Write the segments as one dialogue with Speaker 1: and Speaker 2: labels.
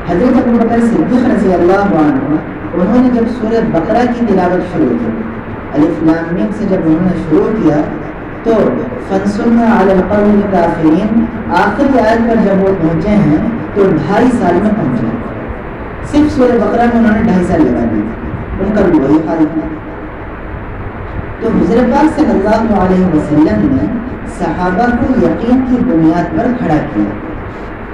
Speaker 1: حضرت ابو بکر صدیق رضی اللہ عنہ انہوں نے جب سورہ بقرہ کی تلاوت شروع کی، الف لام میم سے جب انہوں نے شروع کیا تو فانصرنا علی القوم الکافرین آخری آیت پر جب وہ پہنچے ہیں تو 2.5 سال میں پہنچے. صرف سورہ بقرہ میں انہوں نے 2.5 سال لگا دیے، ان کا بھی وہی حال تھا. تو حضرت پاک صلی اللہ علیہ وسلم نے صحابہ کو یقین کی بنیاد پر کھڑا کیا.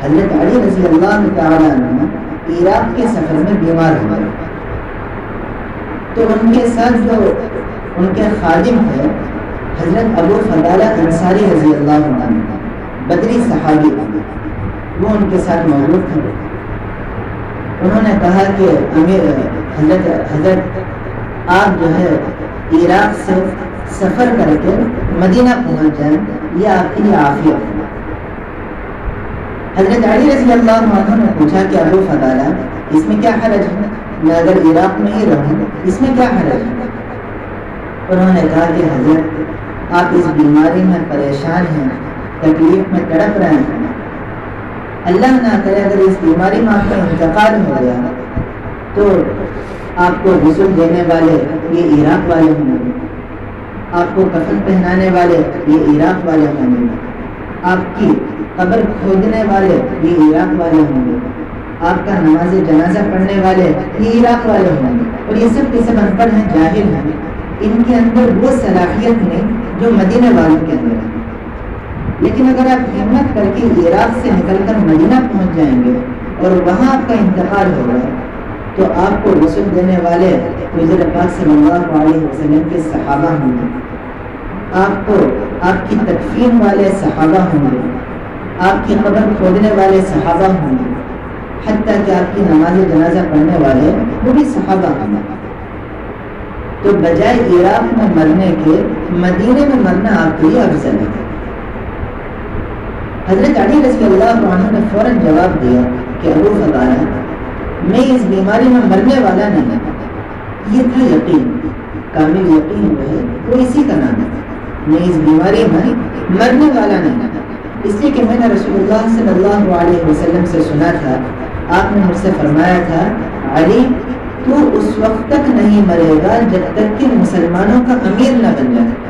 Speaker 1: حضرت علی رضی اللہ تعالیٰ عنہ عراق کے سفر میں بیمار ہوئے تو ان کے ساتھ جو ان کے خادم تھے حضرت ابو فضالہ انصاری رضی اللہ عنہ بدری صحابی، وہ ان کے ساتھ موجود تھے. انہوں نے کہا کہ حضرت آپ جو ہے عراق سے سفر کر کے مدینہ پہنچ جائیں، یہ آپ کے لیے عافیت ہے. حضرت علی رضی اللہ عنہ نے پوچھا کہ ابو فضالہ اس میں کیا حرج ہے، میں اگر عراق میں ہی رہوں اس میں کیا حرج ہے؟ انہوں نے کہا کہ حضرت آپ اس بیماری میں پریشان ہیں، تکلیف میں تڑپ رہے ہیں، اللہ نہ کرے اگر اس بیماری میں آپ کا انتقال ہو گیا تو آپ کو غسل دینے والے یہ عراق والے ہوں گے، آپ کو کفن پہنانے والے یہ عراق والے ہوں گے، آپ کی قبر کھودنے والے یہ عراق والے ہوں گے، آپ کا نماز جنازہ پڑھنے والے یہ عراق والے ہوں گے. اور یہ سب کے سب ان پڑھ ہیں، جاہل ہیں، ان کے اندر وہ صلاحیت نہیں جو مدینہ والوں کے اندر ہے. لیکن اگر آپ ہمت کر کے عراق سے نکل کر مدینہ پہنچ جائیں گے اور وہاں آپ کا انتقال ہوگا تو آپ کو غسل دینے والے حضور پاک صلی اللہ علیہ وسلم کے صحابہ ہوں گے، آپ کو آپ کی تکفین والے صحابہ ہوں گے، آپ کی قبر کھودنے والے صحابہ ہوں گے، حتیٰ کہ آپ کی نماز جنازہ پڑھنے والے وہ بھی صحابہ ہوں گے. تو بجائے عراق میں مرنے کے مدینے میں مرنا آپ کے لیے افضل ہے. حضرت علی رضی اللہ عنہ نے فوراً جواب دیا کہ ابو فضالہ میں اس بیماری میں مرنے والا نہیں. یہ تھا یقین، کامل یقین جو ہے وہ اسی کا نام ہے. میں اس بیماری میں مرنے والا نہیں، اس لیے کہ میں نے رسول اللہ صلی اللہ علیہ وسلم سے سنا تھا، آپ نے مجھ سے فرمایا تھا علی تو اس وقت تک نہیں مرے گا جب تک کہ مسلمانوں کا امیر نہ بن جائے.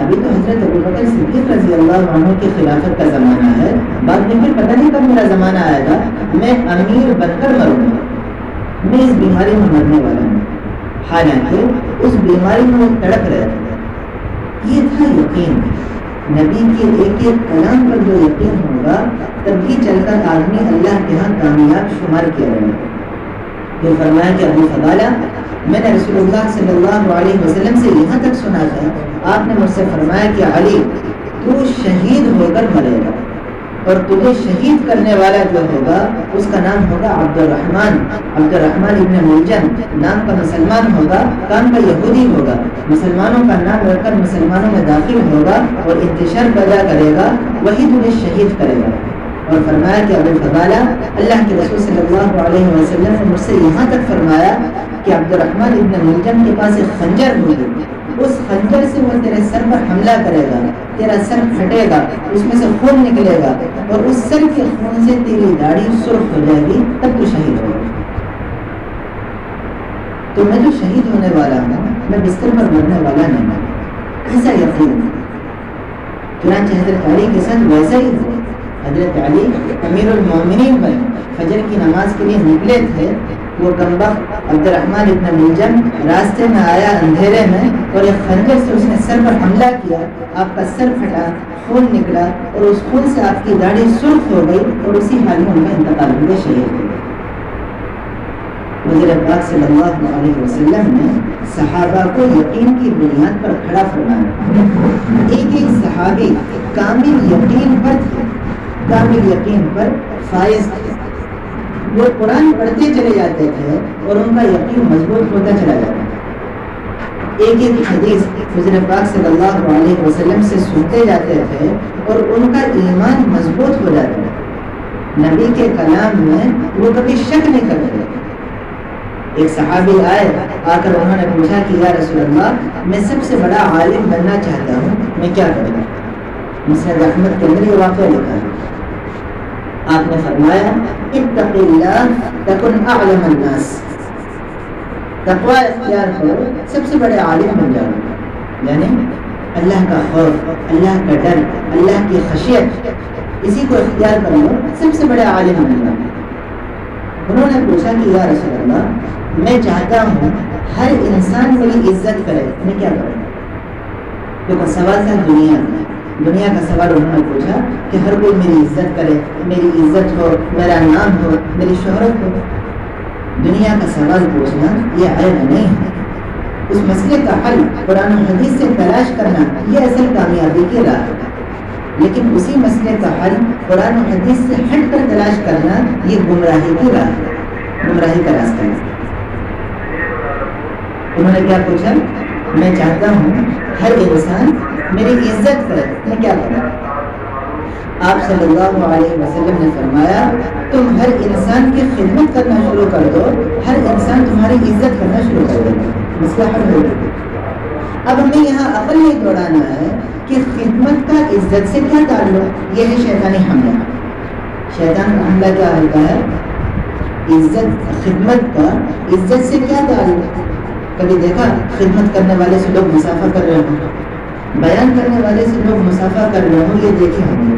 Speaker 1: ابھی تو حضرت ابو بکر صدیق رضی اللہ عنہ کی خلافت کا زمانہ ہے، بعد میں پھر پتہ نہیں کب میرا زمانہ آئے گا میں امیر بن کر مروں گا. میں اس بیماری میں مرنے والا ہوں. حالانکہ اس بیماری میں وہ تڑپ رہے تھے. یہ تھا یقین. نبی کے ایک ایک کلام پر جو یقین ہوگا تبھی چل کر آدمی اللہ کے ہاں کامیاب شمار کیا جائے گا. پھر فرمایا کہ ابو فضالہ میں نے رسول اللہ صلی اللہ علیہ وسلم سے یہاں تک سنا تھا، آپ نے مجھ سے فرمایا کہ علی تو شہید ہو کر مرے گا اور تجھے شہید کرنے والا جو ہوگا اس کا نام ہوگا عبد الرحمن ابن ملجم. نام کا مسلمان ہوگا، کام کا یہودی ہوگا، مسلمانوں کا نام رکھ کر مسلمانوں میں داخل ہوگا اور انتشار پیدا کرے گا، وہی تجھے شہید کرے گا. اور فرمایا کہ ابو فضالہ اللہ کے رسول صلی اللہ علیہ وسلم نے مجھ سے یہاں تک فرمایا کہ عبد الرحمن ابن ملجم کے پاس ایک خنجر ہوگی، اس خنجر سے وہ تیرے سر پر حملہ کرے گا، تیرا سر پھٹے گا، اس میں سے خون نکلے گا اور اس سر کے خون سے تیری داڑھی سرخ ہو جائے گی، تب تو شہید ہوگا. تو میں جو شہید ہونے والا ہوں میں بستر پر مرنے والا نہیں ہوں، ایسا یقین. چنانچہ حضرت علی کے ساتھ ویسا ہی ہوا. حضرت علی امیر المومنین بنے، فجر کی نماز کے لیے نکلے تھے. وہ کمبخت عبد الرحمن ابن ملجم راستے میں آیا اندھیرے میں اور ایک خنجر سے اس نے سر پر حملہ کیا، آپ کا سر پھٹا، خون نکلا اور اس خون سے آپ کی داڑھی سرخ ہو گئی اور اسی حال میں ان کا انتقال ہو گیا، شہید ہو گئے. حضرت پاک صلی اللہ علیہ وسلم نے صحابہ کو یقین کی بنیاد پر کھڑا فرمایا. ایک ایک صحابی کامل یقین پر تھے، کامل یقین پر فائز تھے. وہ قرآن پڑھتے چلے جاتے تھے اور ان کا یقین مضبوط ہوتا چلا جاتا تھا. ایک ایک حدیث حضرت پاک صلی اللہ علیہ وسلم سے سنتے جاتے تھے اور ان کا ایمان مضبوط ہو جاتا تھا. نبی کے کلام میں وہ کبھی شک نہیں کرتے. ایک صحابی آئے، آ کر انہوں نے پوچھا کہ یا رسول اللہ میں سب سے بڑا عالم بننا چاہتا ہوں، میں کیا کروں؟ مسند احمد کے اندر یہ واقعہ لکھا ہے. آپ نے فرمایا اتق اللہ تکن اعلم الناس، تقوی اختیار کرو سب سے بڑے عالم بن جاؤ، یعنی اللہ کا خوف، اللہ کا ڈر، اللہ کی خشیت، اسی کو اختیار کر لو، سب سے بڑے عالم بن جاؤ۔ انہوں نے پوچھا کہ یا رسول اللہ میں چاہتا ہوں ہر انسان میری عزت کرے، میں کیا کروں؟ دیکھو سوال تھا دنیا کا سوال انہوں نے پوچھا کہ ہر کوئی میری عزت کرے، میری عزت ہو، میرا نام ہو، میری شہرت ہو۔ دنیا کا سوال پوچھنا یہ عیب نہیں ہے، اس مسئلے کا حل قرآن و حدیث سے تلاش کرنا یہ اصل کامیابی کی راہ ہے، لیکن اسی مسئلے کا حل قرآن و حدیث سے ہٹ کر تلاش کرنا یہ گمراہی کی راہ ہے، گمراہی کا راستہ ہے۔ انہوں نے کیا پوچھا؟ میں چاہتا ہوں ہر انسان میری عزت کرے، میں کیا کروں؟ آپ صلی اللہ علیہ وسلم نے فرمایا تم ہر انسان کی خدمت کرنا شروع کر دو، ہر انسان تمہاری عزت کرنا شروع کر دے گا، مسئلہ حل ہو گیا۔ اب ہمیں یہاں عقل یہ دوڑانا ہے کہ خدمت کا عزت سے کیا تعلق؟ یہ ہے شیطانی حملہ۔ شیطان کا حملہ کیا ہوتا ہے؟ عزت، خدمت کا عزت سے کیا تعلق؟ کبھی دیکھا خدمت کرنے والے سے لوگ مسافہ کر رہے ہوں، بیان کرنے والے سے لوگ مسافہ کر رہے ہوں، یہ دیکھے ہوں گے،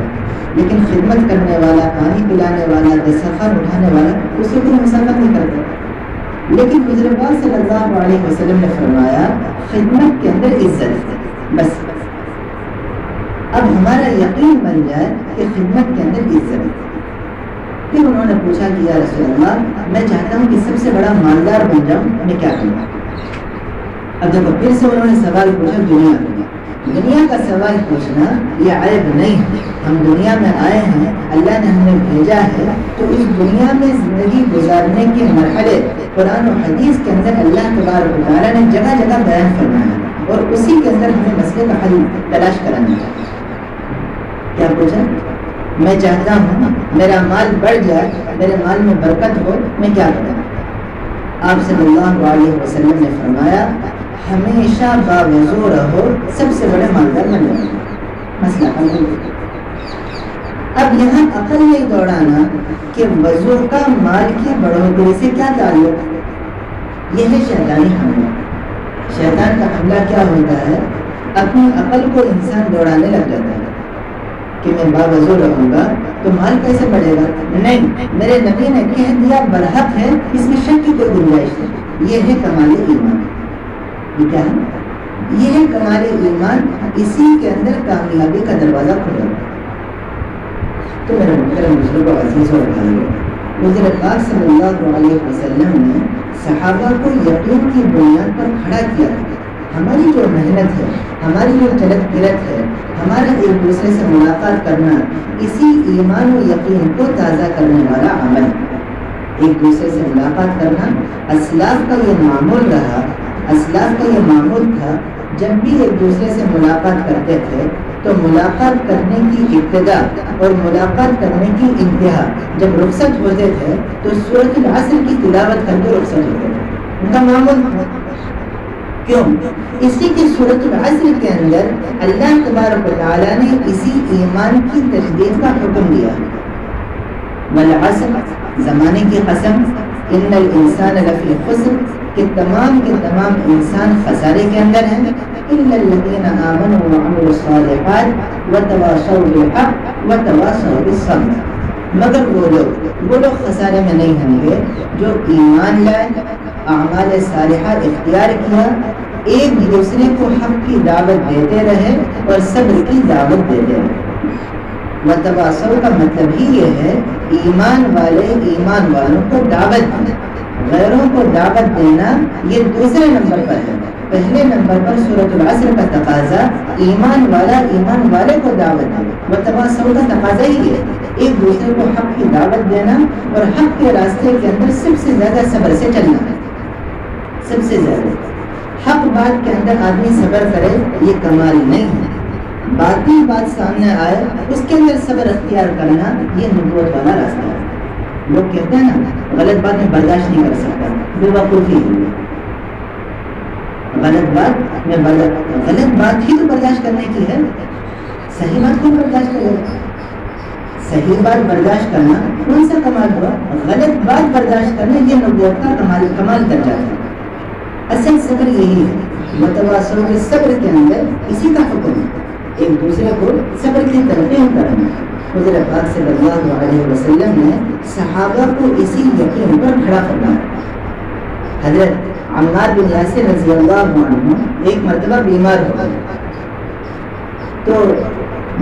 Speaker 1: لیکن خدمت کرنے والا، پانی پلانے والا، دسترخوان اٹھانے والا اس سے کوئی مسافہ نہیں کرتا۔ لیکن حضرت پاک صلی اللہ علیہ وسلم نے فرمایا خدمت کے اندر عزت ہے، بس اب ہمارا یقین بن جائے کہ خدمت کے اندر عزت ہے۔ پھر انہوں نے پوچھا کہ یا رسول اللہ میں چاہتا ہوں کہ سب سے بڑا مالدار بن جاؤں، میں کیا کروں؟ اب دیکھو پھر سے انہوں نے سوال پوچھا دنیا کا سوال پوچھنا یہ عیب نہیں ہے، ہم دنیا میں آئے ہیں، اللہ نے ہمیں بھیجا ہے، تو اس دنیا میں زندگی گزارنے کے مرحلے قرآن و حدیث کے اندر اللہ تبارک و تعالیٰ نے جگہ جگہ بیان فرمایا اور اسی کے اندر ہمیں مسئلے کا حل تلاش کرانا ہے۔ کیا پوچھا؟ میں چاہتا ہوں میرا مال بڑھ جائے، میرے مال میں برکت ہو، میں کیا کروں؟ آپ صلی اللہ علیہ وسلم نے فرمایا ہمیشہ باوضو رہو، سب سے بڑے مالدار بن جاؤ، مسئلہ حل ہو گیا۔ اب یہاں عقل نہیں دوڑانا کہ وضو کا مال کی بڑھوتری سے کیا تعلق، یہ ہے شیطانی حملہ۔ شیطان کا حملہ کیا ہوتا ہے؟ اپنی عقل کو انسان دوڑانے لگ جاتا ہے کہ میں باوضو رہوں گا تو مال کیسے بڑھے گا؟ نہیں، میرے نبی نے کہہ دیا برحق ہے، اس میں شک کی کوئی گنجائش نہیں۔ یہ ہے کمال ایمان۔ یہ کیا ہے؟ یہ ہے کمال ایمان، اسی کے اندر کامیابی کا دروازہ کھلا۔ تو میرے محترم بزرگوں عزیز اور بھائیوں، حضرت پاک صلی اللہ علیہ وسلم نے صحابہ کو یقین کی بنیاد پر کھڑا کیا۔ ہماری جو محنت ہے، ہماری جو جلد گرت ہے، ہمارا ایک دوسرے سے ملاقات کرنا، اسی ایمان و یقین کو تازہ کرنے والا عمل۔ ایک دوسرے سے ملاقات کرنا اسلاف کا یہ معمول رہا، اسلاف کا یہ معمول تھا، جب بھی ایک دوسرے سے ملاقات کرتے تھے تو ملاقات کرنے کی ابتدا اور ملاقات کرنے کی انتہا جب رخصت ہوتے تھے تو سورۃ العصر کی تلاوت کر کے رخصت ہوتے تھے، ان کا معمول تھا۔ کیوں؟ اسی کی سورۃ العصر کے اندر اللہ تبارک و تعالیٰ نے اسی ایمان کی تجدید کا حکم دیا۔ والعصر، زمانے کی قسم، ان الانسان لفی خسر، کہ تمام کے تمام انسان خسارے کے اندر ہیں، الا الذین آمنوا وعملوا الصالحات وتواصوا بالحق وتواصوا بالصبر، مگر وہ لوگ خسارے میں نہیں ہوں گے جو ایمان لائے، اعمال صالحہ اختیار کیا، ایک دوسرے کو حق کی دعوت دیتے رہے اور صبر کی دعوت دیتے رہے۔ وتواصوا کا مطلب ہی یہ ہے ایمان والے ایمان والوں کو دعوت دیں، غیروں کو دعوت دینا یہ دوسرے نمبر پر ہے۔ پہلے نمبر پر سورۃ العصر کا تقاضا ایمان والا ایمان والے کو دعوت دے، وتواصوا کا تقاضا ہی ہے ایک دوسرے کو حق کی دعوت دینا اور حق کے راستے کے اندر سب سے زیادہ صبر سے چلنا ہے۔ سب سے زیادہ حق بات کے اندر آدمی صبر کرے یہ کمال نہیں ہے، باطل بات سامنے آئے اس کے اندر صبر اختیار کرنا یہ نبوت والا راستہ ہے۔ لوگ کہتے ہیں نا غلط بات میں برداشت نہیں کر سکتا، بے وقوفی ہے۔ غلط بات ہی تو برداشت کرنے کی ہے، صحیح بات کو برداشت کرے گا۔ صحیح بات برداشت کرنا کون سا کمال ہوا؟ غلط بات برداشت کرنا یہ نبوت کا کمال درجہ ہے۔ اصل صبر یہی ہے، متواصل صبر کے اندر اسی کا حکم ہے، ایک دوسرے کو صبر کی تلقین کرنا۔ حضرت پاک صلی اللہ علیہ وسلم نے صحابہ کو اسی یقین پر کھڑا فرمایا۔ حضرت عمار بن یاسر رضی اللہ عنہ ایک مرتبہ بیمار ہو گئے، تو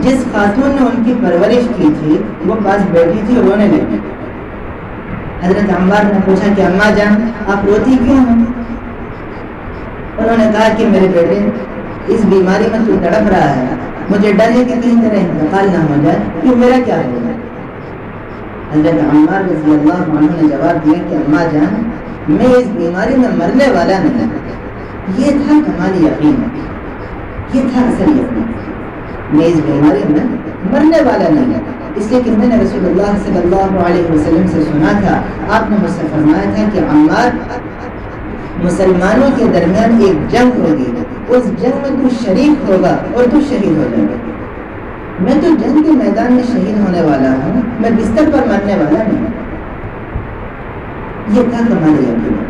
Speaker 1: جس خاتون نے ان کی پرورش کی تھی وہ پاس بیٹھی تھی، رونے لگی۔ حضرت عمار نے پوچھا کہ اماں جان آپ روتی کیوں ہیں؟ انہوں نے کہا کہ میرے بیٹے اس بیماری میں تو تڑپ رہا ہے، مجھے ڈر ہے کہ کہیں طرح انتقال نہ ہو جائے، کہ میرا کیا ہوگا؟ حضرت عمار رضی اللہ عنہ نے جواب دیا کہ اماں جان میں اس بیماری میں مرنے والا نہیں۔ یہ تھا کمال یقین، یہ تھا اصل یقین، میں اس بیماری میں مرنے والا نہیں۔ اس لیے کہ میں نے رسول اللہ صلی اللہ علیہ وسلم سے سنا تھا، آپ نے مجھ سے فرمایا تھا کہ عمار مسلمانوں کے درمیان ایک جنگ ہوگی، اس جنگ میں تو شریک ہوگا اور تو شہید ہو جائے گا۔ میں تو جنگ کے میدان میں شہید ہونے والا ہوں، میں بستر پر مرنے والا نہیں۔ یہ تھا کمال یقین۔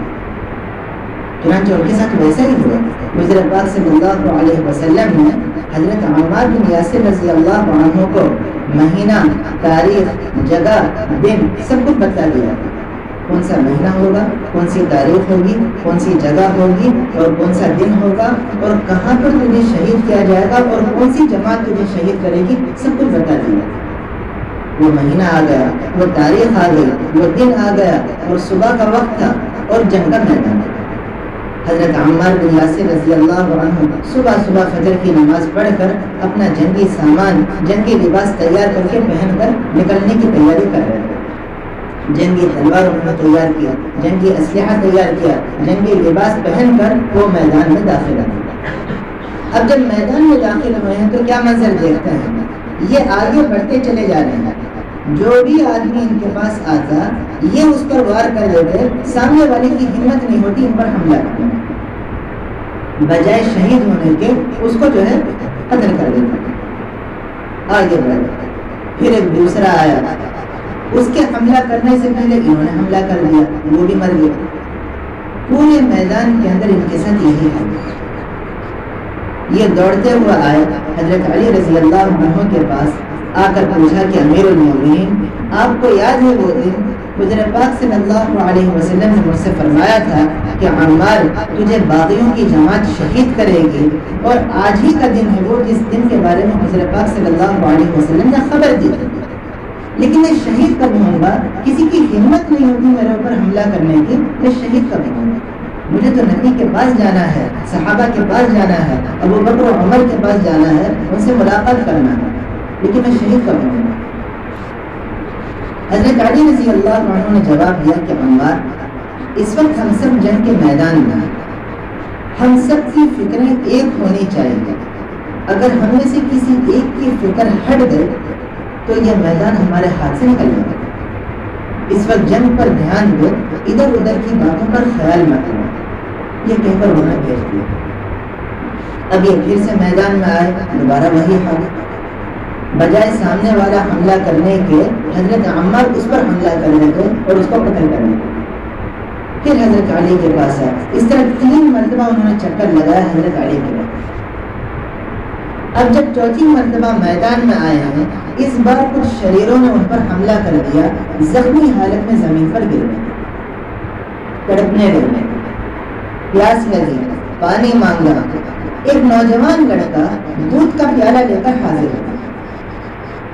Speaker 1: چنانچہ ان کے ساتھ ویسا ہی ہوا۔ حضرت پاک صلی اللہ علیہ وسلم نے حضرت عمار بن یاسر رضی اللہ عنہ کو مہینہ، تاریخ، جگہ، دن سب کچھ بتا دیا، کون سا مہینہ ہوگا، کون سی تاریخ ہوگی، کون سی جگہ ہوگی اور کون سا دن ہوگا، اور کہاں پر تجھے شہید کیا جائے گا اور کون سی جماعت تجھے شہید کرے گی، سب کچھ بتا دیا۔ وہ مہینہ آ گیا، وہ تاریخ آ گئی، وہ دن آ گیا، اور صبح کا وقت تھا اور جنگ کا میدان۔ حضرت عمار بن یاسر رضی اللہ عنہ صبح فجر کی نماز پڑھ کر اپنا جنگی سامان، جنگی لباس تیار کر کے پہن کر نکلنے کی تیاری کر رہے تھے۔ جنگی تلوار انہوں نے تیار کیا، جنگی اسلحہ تیار کیا، جنگی لباس پہن کر وہ میدان میں داخل ہوئے۔ اب جب میدان میں داخل ہوئے ہیں تو کیا منظر دیکھتے ہیں؟ یہ آگے بڑھتے چلے جا رہے ہیں، جو بھی آدمی ان کے پاس آتا یہ اس پر وار کر دیتے، سامنے والے کی ہمت نہیں ہوتی ان پر حملہ کرنے، بجائے شہید ہونے کے اس کو جو ہے قتل کر دیتا۔ آگے بڑھے، پھر ایک دوسرا آیا، اس کے حملہ کرنے سے پہلے انہوں نے حملہ کر دیا، وہ بھی مر گیا۔ پورے میدان کے اندر ان کے ساتھ یہی ہے۔ یہ دوڑتے ہوئے آئے حضرت علی رضی اللہ عنہ کے پاس، آ کر پوچھا کہ امیر المومنین آپ کو یاد ہے وہ دن حضرت پاک صلی اللہ علیہ وسلم نے مجھ سے فرمایا تھا کہ عمار تجھے باغیوں کی جماعت شہید کرے گی، اور آج ہی کا دن ہے وہ جس دن کے بارے میں حضرت پاک صلی اللہ علیہ وسلم نے خبر دی تھی، لیکن میں شہید کب ہوں گا؟ کسی کی ہمت نہیں ہوتی میرے اوپر حملہ کرنے کی، میں شہید کب ہوں گا؟ مجھے تو نبی کے پاس جانا ہے، صحابہ کے پاس جانا ہے، ابو بکر و عمر کے پاس جانا ہے، ان سے ملاقات کرنا ہے، لیکن میں شہید کب ہوں گا؟ حضرت علی رضی اللہ عنہ نے جواب دیا کہ عمار اس وقت ہم سب جنگ کے میدان میں ہیں، ہم سب کی فکریں ایک ہونی چاہیے، اگر ہم میں سے کسی ایک کی فکر ہٹ گئی تو یہ میدان ہمارے ہاتھ سے نکل جائے گا۔ اس وقت جنگ پر دھیان دو، ادھر ادھر کی باتوں پر خیال مت کرو، یہ کہہ کر انہیں بھیج دیا۔ اب یہ پھر سے میدان میں آئے، دوبارہ وہی حال، بجائے سامنے والا حملہ کرنے کے حضرت عمار اس پر حملہ کر دیتے اور اس کو قتل کر دیتے۔ پھر حضرت علی کے پاس آئے، اس طرح 3 مرتبہ انہوں نے چکر لگایا حضرت علی کے پاس۔ اب جب 4تھی مرتبہ میدان میں آئے ہیں، اس بار کچھ شریروں نے ان پر حملہ کر دیا، زخمی حالت میں زمین پر گر گئے، تڑپنے لگے، پیاس لگی، پانی مانگا۔ ایک نوجوان لڑکا دودھ کا پیالہ لے کر حاضر ہوا۔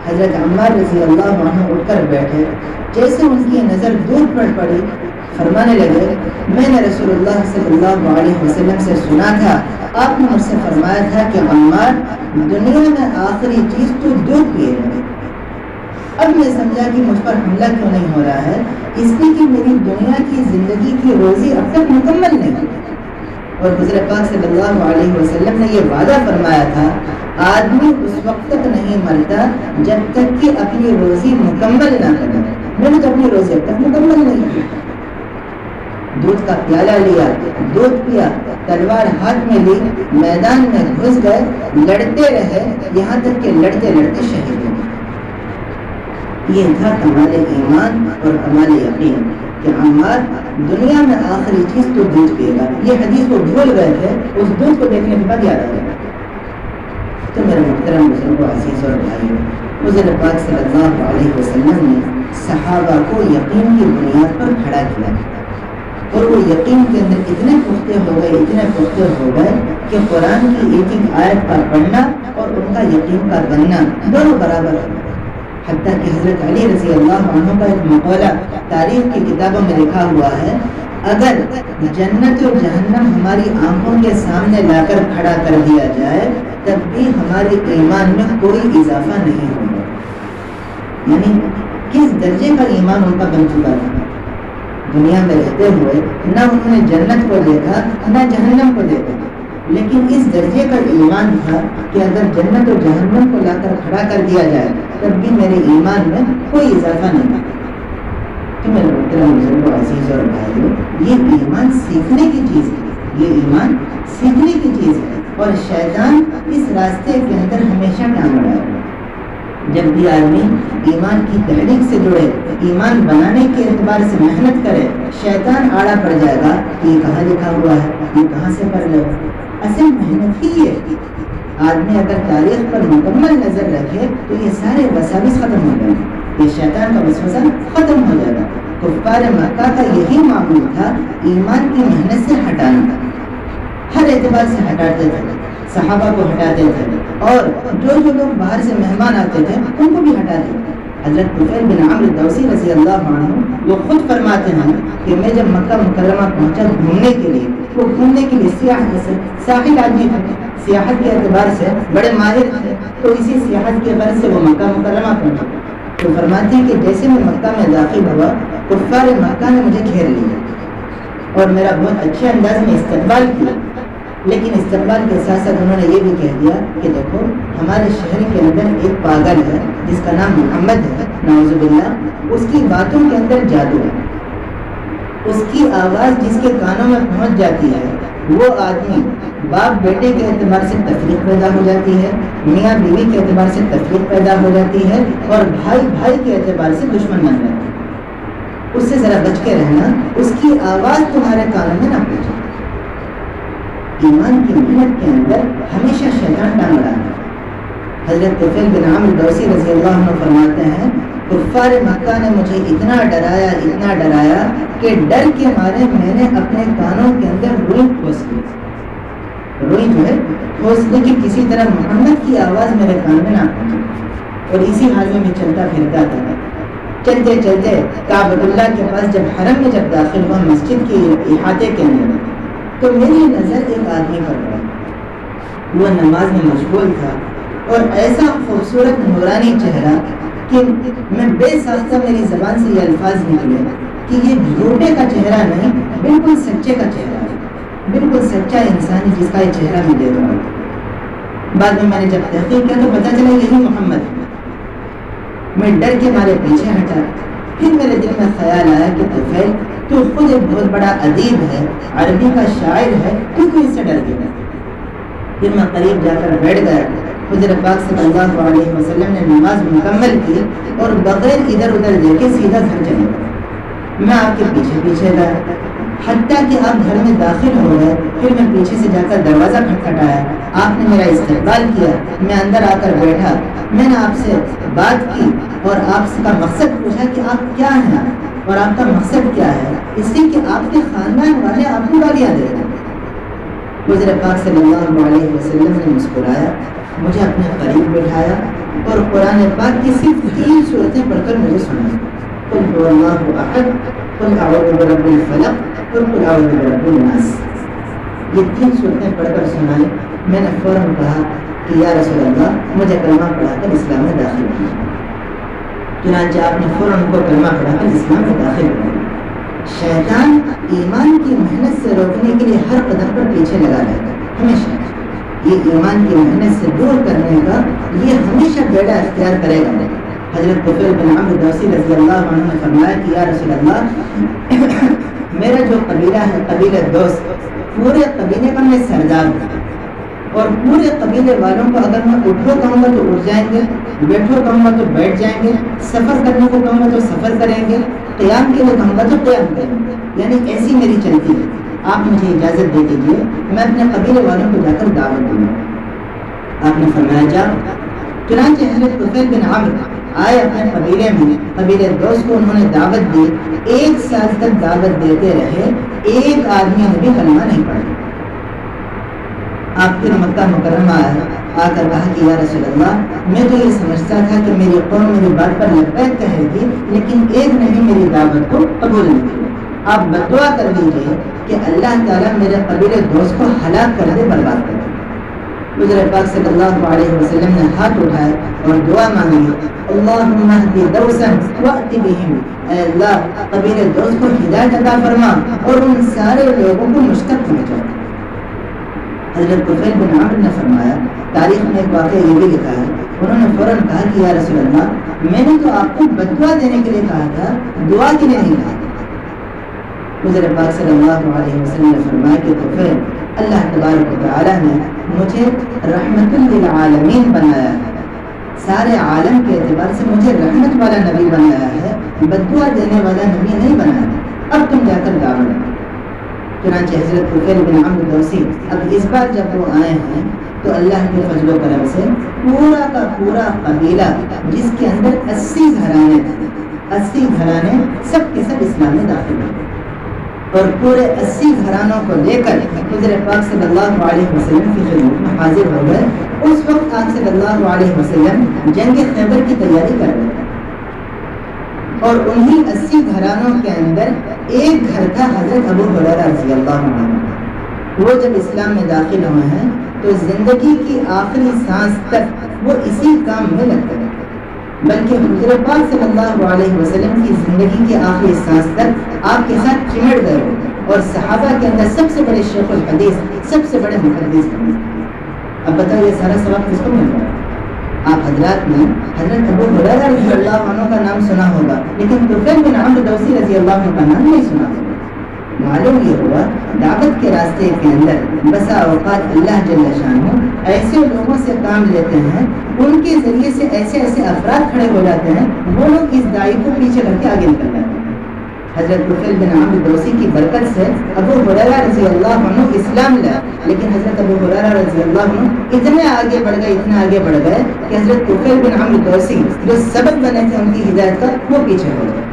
Speaker 1: حضرت عمار رضی اللہ عنہ اٹھ کر بیٹھے، جیسے ان کی نظر دودھ پر پڑی فرمانے لگے، میں نے رسول اللہ صلی اللہ علیہ وسلم سے سنا تھا، آپ نے مجھ سے فرمایا تھا کہ عمار دنیا میں آخری چیز تو دودھ پیے گا۔ اب یہ سمجھا کہ مجھ پر حملہ کیوں نہیں ہو رہا ہے، اس لیے کہ میری دنیا کی زندگی کی روزی اب تک مکمل نہیں، اور حضرت پاک صلی اللہ علیہ وسلم نے یہ وعدہ فرمایا تھا، آدمی اس وقت تک نہیں مرتا جب تک کہ اپنی روزی مکمل نہ کرے۔ میں نے تو اپنی روزی اب تک مکمل نہیں کی۔ دودھ کا پیالہ لیا، دودھ پیا، تلوار ہاتھ میں لی، میدان میں گھس گئے، لڑتے رہے، یہاں تک کہ لڑتے لڑتے شہید ہو گئے۔ یہ تھا کمال ایمان اور کمال یقین کہ عمار دنیا میں آخری چیز تو دودھ پیے گا. یہ حدیث وہ بھول گئے تھے, اس دودھ کو دیکھنے کے بعد یاد آ گیا. تو میرے محترم بزرگوں, عزیز اور بھائیوں, حضور پاک صلی اللہ علیہ وسلم نے صحابہ کو یقین کی بنیاد پر کھڑا کیا اور وہ یقین کے اندر اتنے پختہ ہو گئے کہ قرآن کی ایک ایک آیت کا پڑھنا اور ان کا یقین کا بننا دونوں برابر ہو گئے. حتیٰ کہ حضرت علی رضی اللہ عنہ کا ایک مقولہ تاریخ کی کتابوں میں لکھا ہوا ہے, اگر جنت اور جہنم ہماری آنکھوں کے سامنے لا کر کھڑا کر دیا جائے تب بھی ہمارے ایمان میں کوئی اضافہ نہیں ہوگا. یعنی کس درجے کا ایمان ان کا بن چکا تھا. دنیا میں رہتے ہوئے نہ انہوں نے جنت کو دیکھا نہ جہنم کو دیکھا, لیکن اس درجے کا ایمان تھا کہ اگر جنت اور جہنم کو لا کر کھڑا کر دیا جائے تب بھی میرے ایمان میں کوئی اضافہ نہیں. تو میرے محترم بزرگوں, عزیز اور بھائیوں, یہ ایمان سیکھنے کی چیز ہے, یہ ایمان سیکھنے کی چیز ہے, اور شیطان اس راستے کے اندر ہمیشہ ٹانگ رہا ہے. جب بھی آدمی ایمان کی تحریک سے جڑے, ایمان بنانے کے اعتبار سے محنت کرے, شیطان آڑا پڑ جائے گا کہ یہ کہاں لکھا ہوا ہے, یہ کہاں سے پڑھ لو. اصل محنت ہی ہے. آدمی اگر تاریخ پر مکمل نظر رکھے تو یہ سارے وساوس ختم ہو جائیں گے, یہ شیطان کا وسوسہ ختم ہو جائے گا. کفار مکہ کا یہی معمول تھا, ایمان کی محنت سے ہٹانا. ہر اعتبار سے ہٹاتے تھے, صحابہ کو ہٹاتے تھے, اور جو لوگ باہر سے مہمان آتے تھے ان کو بھی ہٹاتے تھے. حضرت طفیل بن عمرو الدوسی رضی اللہ عنہ وہ خود فرماتے ہیں کہ میں جب مکہ مکرمہ پہنچا گھومنے کے لیے, وہ گھومنے کے لیے ساحل آدمی تھے, سیاحت کے اعتبار سے بڑے ماہر تھے, تو اسی سیاحت کے غرض سے وہ مکہ مکرمہ پہنچے. تو فرماتے ہیں کہ جیسے میں مکہ میں داخل ہوا, کفار مکہ نے مجھے گھیر لیا اور میرا بہت اچھے انداز میں استقبال کیا, لیکن استقبال کے ساتھ ساتھ انہوں نے یہ بھی کہہ دیا کہ دیکھو ہمارے شہر کے اندر ایک پاگل ہے جس کا نام محمد ہے, نعوذ باللہ, اس کی باتوں کے اندر جادو ہے, اس کی آواز جس کے کانوں میں پہنچ جاتی ہے وہ آدمی باپ بیٹے کے اعتبار سے تفریق پیدا ہو جاتی ہے, میاں بیوی کے اعتبار سے تفریق پیدا ہو جاتی ہے, اور بھائی بھائی کے اعتبار سے دشمن بن جاتا ہے. اس سے ذرا بچ کے رہنا, اس کی آواز تمہارے کانوں میں نہ پہنچے. ایمان کی محنت کے اندر ہمیشہ شیطان ٹانگ رہا ہے. حضرت طفیل بن عمرو الدوسی رضی اللہ عنہ فرماتے ہیں, کفار مکہ نے مجھے اتنا ڈرایا کہ ڈر کے مارے میں نے اپنے کانوں کے اندر روئی ٹھوس لی. روئی جو ہے ٹھوس لی کہ کسی طرح محمد کی آواز میرے کان میں نہ پہنچے, اور اسی حال میں چلتا پھرتا تھا. چلتے چلتے کعبۃ اللہ کے پاس جب حرم میں جب داخل ہوا, مسجد کے احاطے کے اندر, تو میری نظر ایک آدمی پر پڑا. وہ نماز میں مشغول تھا اور ایسا خوبصورت نورانی چہرہ کہ میں بے ساختہ میری زبان سے یہ الفاظ نکلے کہ یہ جھوٹے کا چہرہ نہیں, بالکل سچے کا چہرہ ہے, بالکل سچا انسان جس کا یہ چہرہ میں دیکھ رہا ہوں. بعد میں نے جب تحقیق کیا تو پتہ چلا یہی محمد ہے. میں ڈر کے مارے پیچھے ہٹا. پھر میرے دل میں خیال آیا کہ طفیل تو خود ایک بہت بڑا ادیب ہے, عربی کا شاعر ہے, تو کیوں اس سے ڈر گیا؟ پھر میں قریب جا کر بیٹھ گیا. حضور پاک صلی اللہ علیہ وسلم نے نماز مکمل کی اور بغیر ادھر ادھر دیکھے سیدھا گھر چلے گئے. میں آپ کے پیچھے پیچھے گیا, حتیٰ کہ آپ گھر میں داخل ہو گئے. پھر میں پیچھے سے جا کر دروازہ کھٹکھٹایا, آپ نے میرا استقبال کیا, میں اندر آ کر بیٹھا. میں نے آپ سے بات کی اور آپ کا مقصد پوچھا کہ آپ کیا ہیں اور آپ کا مقصد کیا ہے, اس لیے کہ آپ کے خاندان والے آپ کو گالیاں دے رہے ہیں. حضور پاک صلی اللہ علیہ وسلم نے مسکرایا, مجھے اپنے قریب بٹھایا اور قرآن پاک کی صرف 3 سورتیں پڑھ کر مجھے سنائی. قل هو اللہ احد, قل اعوذ برب الفلق اور قل اعوذ برب الناس. یہ 3 سورتیں پڑھ کر سنائی. میں نے فوراً کہا کہ یا رسول اللہ, مجھے کلمہ پڑھا کر اسلام میں داخل کیا. چنانچہ آپ نے فوراً کو کلمہ پڑھا کر اسلام میں داخل کیا. شیطان ایمان کی محنت سے روکنے کے لیے ہر قدم پر پیچھے لگا رہتا ہے. ہمیشہ یہ ایمان کی محنت سے دور کرنے کا یہ ہمیشہ بیڑا اختیار کرے گا. حضرت طفیل بن عمرو الدوسی رضی اللہ عنہ نے فرمایا کہ یا رسول اللہ, میرا جو قبیلہ ہے قبیلہ دوست, پورے قبیلے کا میں سردار ہوں. اور پورے قبیلے والوں کو اگر میں اٹھو کہوں گا تو اٹھ جائیں گے، بیٹھو کہوں گا تو بیٹھ جائیں گے، سفر کرنے کو کہوں گا تو سفر کریں گے، قیام کے لیے کہوں گا تو قیام کریں گے. یعنی ایسی میری چلتی ہے. آپ مجھے اجازت دے دیجیے میں اپنے قبیلے والوں کو جا کر دعوت دوں گا. آپ نے فرمایا جاؤ. چنانچہ حضرت طفیل بن عمرو آئے اپنے قبیلے میں، قبیلے دوست کو انہوں نے دعوت دی. 1 سال تک دعوت دیتے رہے، ایک آدمی نے بھی کلمہ نہیں پڑھا. آپ پھر مکہ مکرمہ آ کر کہا کہ یا رسول اللہ، میں تو یہ سمجھتا تھا کہ میری قوم میری بات پر لبیک کہے گی، لیکن ایک نے بھی میری دعوت کو قبول نہیں کیا. آپ بدعا کر دیجیے کہ اللہ تعالیٰ میرے قبیلے دوست کو ہلاک کر دے، برباد کر دے. حضور پاک صلی اللہ علیہ وسلم نے ہاتھ اٹھائے اور دعا مانگی، اللہم اہدی دوسا وأت بہم، اے اللہ قبیلے دوست کو ہدایت عطا فرما اور ان سارے لوگوں کو مجھ تک پہنچا. حضرت طفیل بن عمرو نے فرمایا، تاریخ میں ایک واقعہ یہ بھی لکھا ہے، انہوں نے فوراً کہا کہ یا رسول اللہ، میں نے تو آپ کو بددعا دینے کے لیے کہا تھا، دعا کے لیے نہیں کہا. حضور پاک صلی اللہ علیہ وسلم نے فرمایا کہ طفیل، اللہ تبارک و تعالیٰ نے مجھے رحمت للعالمین بنایا ہے، سارے عالم کے اعتبار سے مجھے رحمت والا نبی بنایا ہے، بددعا دینے والا نبی نہیں بنایا. اب تم جا کر دعوت دو. چنانچہ حضرت طفیل بن عمرو دوسی اب اس بار جب وہ آئے ہیں تو اللہ کے فضل و کرم سے پورا کا پورا قبیلہ جس کے اندر 80 گھرانے تھے، 80 گھرانے سب کے سب اسلام میں داخل ہوئے اور پورے 80 گھرانوں کو لے کر حضور پاک صلی اللہ علیہ وسلم کی خدمت میں حاضر ہو گئے. اس وقت آپ صلی اللہ علیہ وسلم جنگ خیبر کی تیاری کر رہے تھے اور انہی 80 گھرانوں کے اندر ایک گھر تھا حضرت ابو ہریرہ رضی اللہ عنہ. وہ جب اسلام میں داخل ہوئے ہیں تو زندگی کی آخری سانس تک وہ اسی کام میں لگتے رہے، بلکہ حضور پاک صلی اللہ علیہ وسلم کی زندگی کی آخری سانس تک آپ کے ساتھ چمٹ گئے اور صحابہ کے اندر سب سے بڑے شیخ الحدیث، سب سے بڑے محدث بنے. اب بتائیے یہ سارا ثواب کس کو مل رہا ہے؟ آپ حضرات نے حضرت ابو ہریرہ رضی اللہ عنہ کا نام سنا ہوگا، لیکن طفیل بن عمرو دوسی رضی اللہ عنہ کا نام نہیں سنا ہوگا. معلوم یہ ہوا دعوت کے راستے کے اندر بسا اوقات اللہ جل شانہ ایسے لوگوں سے کام لیتے ہیں، ان کے ذریعے سے ایسے ایسے افراد کھڑے ہو جاتے ہیں، وہ لوگ اس داعی کو پیچھے کر کے آگے نکل جاتے ہیں. حضرت طفیل بن عمرو دوسی کی برکت سے ابو ہریرہ رضی اللہ عنہ اسلام لائے، لیکن حضرت ابو ہریرہ رضی اللہ عنہ اتنے آگے بڑھ گئے کہ حضرت طفیل بن عمرو دوسی جو سبب بنے تھے ان کی ہدایت کا، وہ پیچھے ہو گئے.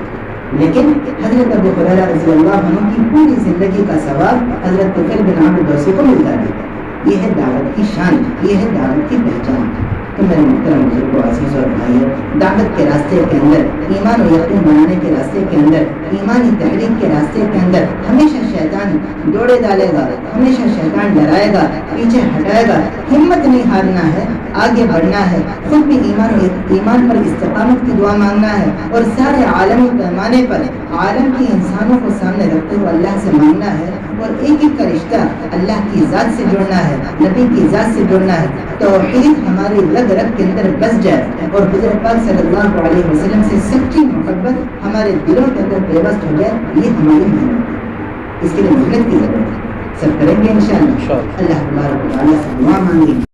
Speaker 1: لیکن حضرت ابو ہریرہ رضی اللہ عنہ کی پوری زندگی کا ثواب حضرت طفیل بن عمرو دوسی کو ملتا ہے. یہ ہے دعوت کی شان، یہ ہے دعوت کی پہچان. تو میرے محترم بزرگوں، عزیز اور بھائیوں، دعوت کے راستے کے اندر، ایمان و یقین بنانے کے راستے کے اندر، ایمانی تحریک کے راستے کے اندر ہمیشہ شیطان دوڑے ڈالے گا، ہمیشہ شیطان ڈرائے گا، پیچھے ہٹائے گا. ہمت نہیں ہارنا ہے، آگے بڑھنا ہے، خود بھی ایمان پر استقامت کی دعا مانگنا ہے اور سارے عالمی پیمانے پر عالم کی انسانوں کو سامنے رکھتے ہوئے اللہ سے مانگنا ہے اور ایک ایک کا رشتہ اللہ کی ذات سے جڑنا ہے، نبی کی ذات سے جڑنا ہے. توحید ہماری رگ رگ کے اندر بس جائے اور حضور پاک صلی اللہ علیہ وسلم سے سچی محبت ہمارے دلوں کے اندر پیوست ہو جائے. یہ ہماری محنت ہے، اس کے لیے محنت کی ضرورت ہے. سب کریں گے انشاءاللہ. اللہ تبارک و تعالیٰ سے دعا مانگیں.